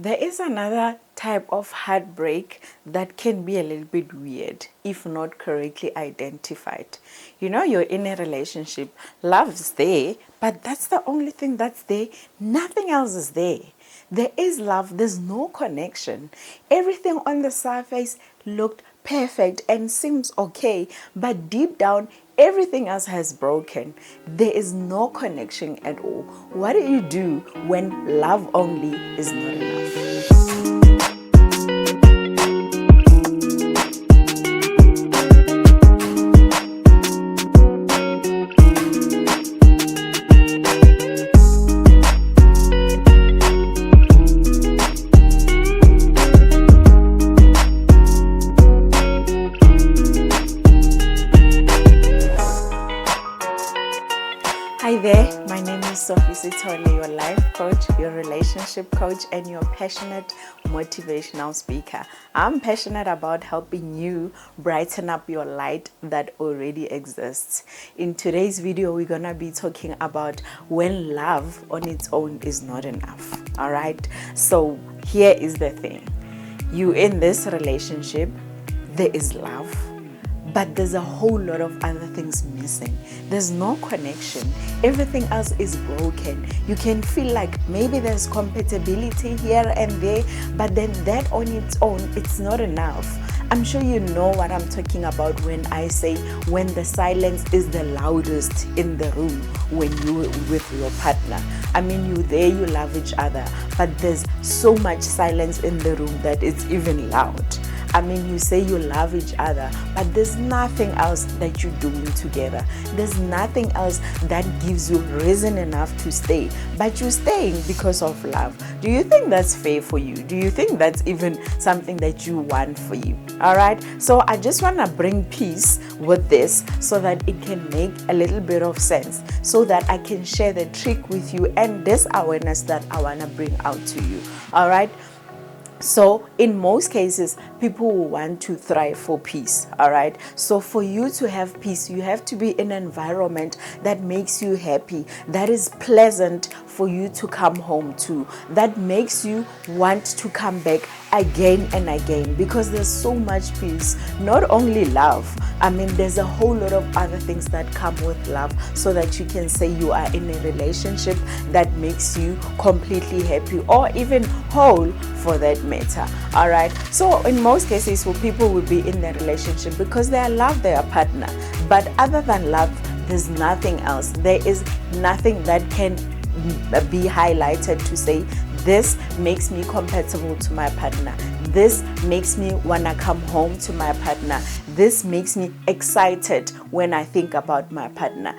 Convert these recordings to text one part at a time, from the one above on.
There is another type of heartbreak that can be a little bit weird if not correctly identified. You're in a relationship, love's there, but that's the only thing that's there. Nothing else is there. There is love, there's no connection. Everything on the surface looked perfect and seems okay, but deep down, everything else has broken. There is no connection at all. What do you do when love only is not enough? Hi there, my name is Sophie Sitole, your life coach, your relationship coach, and your passionate motivational speaker. I'm passionate about helping you brighten up your light that already exists. In today's video, we're gonna be talking about when love on its own is not enough. All right, so here is the thing. You in this relationship, there is love, but there's a whole lot of other things missing. There's no connection. Everything else is broken. You can feel like maybe there's compatibility here and there, but then that on its own, it's not enough. I'm sure you know what I'm talking about when I say when the silence is the loudest in the room when you're with your partner. I mean, you're there, you love each other, but there's so much silence in the room that it's even loud. I mean, you say you love each other, but there's nothing else that you're doing together. There's nothing else that gives you reason enough to stay, but you're staying because of love. Do you think that's fair for you? Do you think that's even something that you want for you? All right. So I just want to bring peace with this so that it can make a little bit of sense, so that I can share the trick with you and this awareness that I want to bring out to you. All right. So in most cases, people will want to thrive for peace, all right? So for you to have peace, you have to be in an environment that makes you happy, that is pleasant for you to come home to, that makes you want to come back again and again, because there's so much peace, not only love. I mean, there's a whole lot of other things that come with love, so that you can say you are in a relationship that makes you completely happy or even whole for that matter. All right. So in most cases, people will be in a relationship because they love their partner. But other than love, there's nothing else. There is nothing that can be highlighted to say, this makes me compatible to my partner. This makes me want to come home to my partner. This makes me excited when I think about my partner.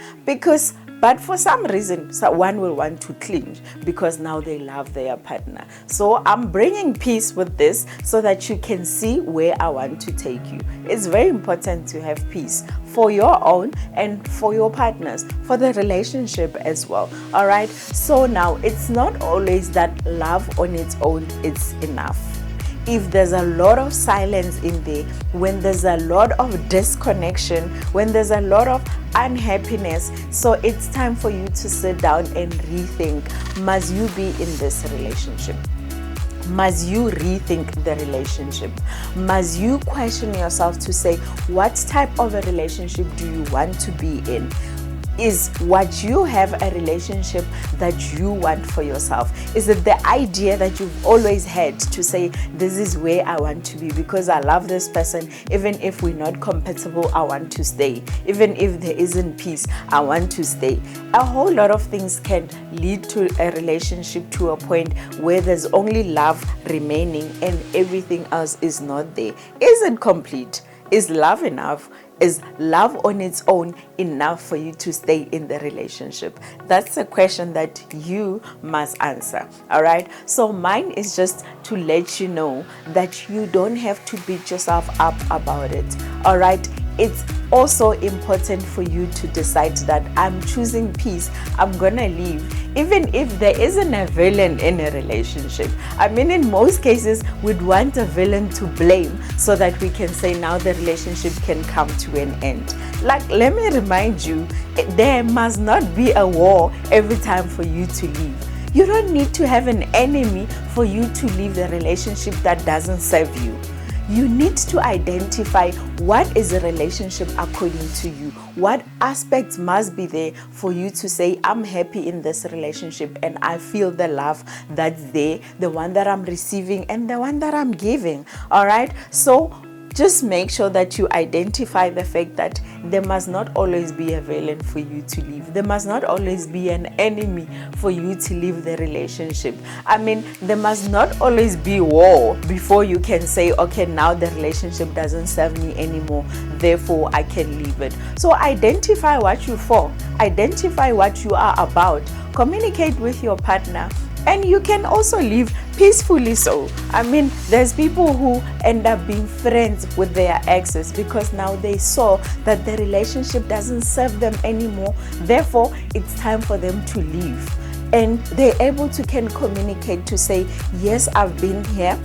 But for some reason, one will want to cling because now they love their partner. So I'm bringing peace with this so that you can see where I want to take you. It's very important to have peace for your own and for your partners, for the relationship as well. All right. So now it's not always that love on its own is enough. If there's a lot of silence in there, when there's a lot of disconnection, when there's a lot of unhappiness, so it's time for you to sit down and rethink, must you be in this relationship? Must you rethink the relationship? Must you question yourself to say, what type of a relationship do you want to be in? Is what you have a relationship that you want for yourself? Is it the idea that you've always had to say, this is where I want to be because I love this person, even if we're not compatible, I want to stay. Even if there isn't peace, I want to stay. A whole lot of things can lead to a relationship to a point where there's only love remaining and everything else is not there. Is it complete? Is love enough? Is love on its own enough for you to stay in the relationship? That's a question that you must answer. All right. So mine is just to let you know that you don't have to beat yourself up about it. All right. It's also important for you to decide that I'm choosing peace. I'm gonna leave, even if there isn't a villain in a relationship. I mean, in most cases, we'd want a villain to blame so that we can say now the relationship can come to an end. Like, let me remind you, there must not be a war every time for you to leave. You don't need to have an enemy for you to leave the relationship that doesn't serve you. You need to identify what is a relationship according to you. What aspects must be there for you to say, I'm happy in this relationship and I feel the love that's there, the one that I'm receiving and the one that I'm giving. All right. So just make sure that you identify the fact that there must not always be a villain for you to leave. There must not always be an enemy for you to leave the relationship. I mean, there must not always be war before you can say, okay, now the relationship doesn't serve me anymore, therefore I can leave it. So identify what you're for, identify what you are about, communicate with your partner, and you can also leave peacefully. So I mean, there's people who end up being friends with their exes because now they saw that the relationship doesn't serve them anymore, therefore it's time for them to leave, and they're able to can communicate to say, yes, I've been here,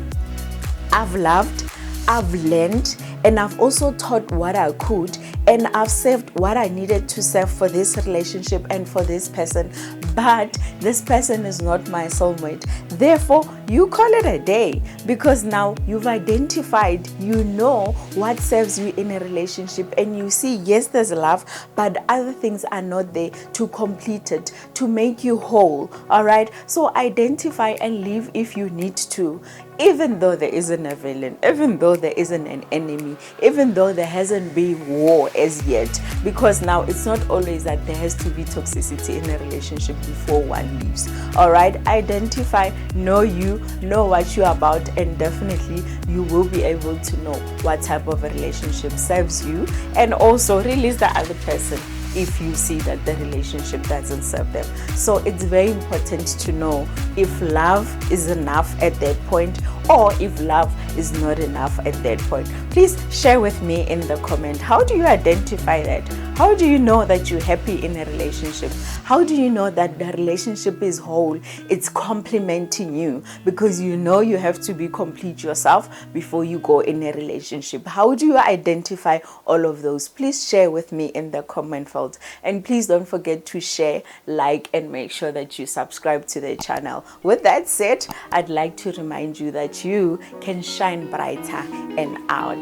I've loved, I've learned, and I've also taught what I could, and I've served what I needed to serve for this relationship and for this person, but this person is not my soulmate. Therefore, you call it a day because now you've identified, you know what serves you in a relationship, and you see, yes, there's love, but other things are not there to complete it, to make you whole. All right. So identify and leave if you need to, even though there isn't a villain, even though there isn't an enemy, even though there hasn't been war as yet, because now it's not always that there has to be toxicity in a relationship before one leaves. All right, identify, know you, know what you're about, and definitely you will be able to know what type of a relationship serves you, and also release the other person if you see that the relationship doesn't serve them. So it's very important to know if love is enough at that point, or if love is not enough at that point. Please share with me in the comment, how do you identify that? How do you know that you're happy in a relationship? How do you know that the relationship is whole? It's complementing you, because you know you have to be complete yourself before you go in a relationship. How do you identify all of those? Please share with me in the comment field. And please don't forget to share, like, and make sure that you subscribe to the channel. With that said, I'd like to remind you that you can shine brighter and out.